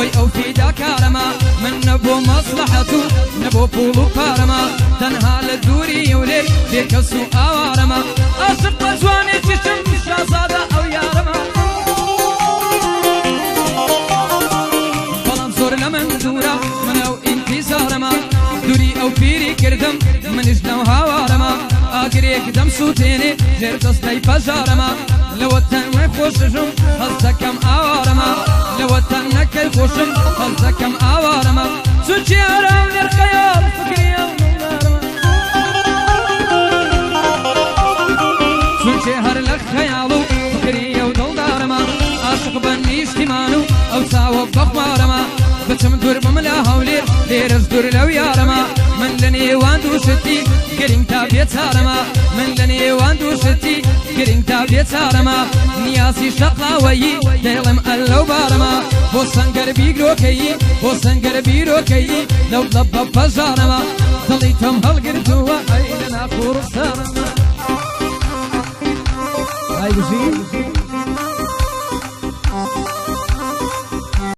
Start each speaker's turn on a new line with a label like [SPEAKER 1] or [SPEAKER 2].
[SPEAKER 1] بۆی ئەو فیداکارەمە من نەبوو مەسلحەت و نەبوو پوڵ و پارەمە تەنها لە دووری ئەولێ بێکەس و ئاوارەمە عاشق بە جوانێکی شم شازادە ئەو یارەمە بەڵام زۆر لە من دوورە من ئەو ئینتیزارەمە دووری ئەو پیری کردم منیش لەو هاوارەمە ئاگرێک دەم سووتێنێ ژێر دەستەی پەژارەمە لەوە تەنوێ خۆششم هەز دەکەم ئاوارەمە لەوە تەن نەکەی خۆشم هەز دەکەم ئاوارەمە چونکی ئارام لێر خەیاڵ فکری ئەو دڵدارەمە چونکی هەر لە خەیاڵ و فکری ئەو دڵدارەمە عاشق بە نیشتیمان و ئەو چاوە بەخوارەمە بچم دوور بم لە هەولێر لێرەش دوور لەو یارەمە من لە نێوان دووشتی گرنگ تا بێچارەمە من لە نێوان دووشتی گرنگ تا بێچارەمە نیازی شەقڵاوەیی دێڵم ئەلەو بارەمە بۆ سەنگەر بیرۆکەیی بۆ سەنگەر بیرۆکەیی لەو لە بە پەژارەمە دڵی تۆم هەڵگرتووە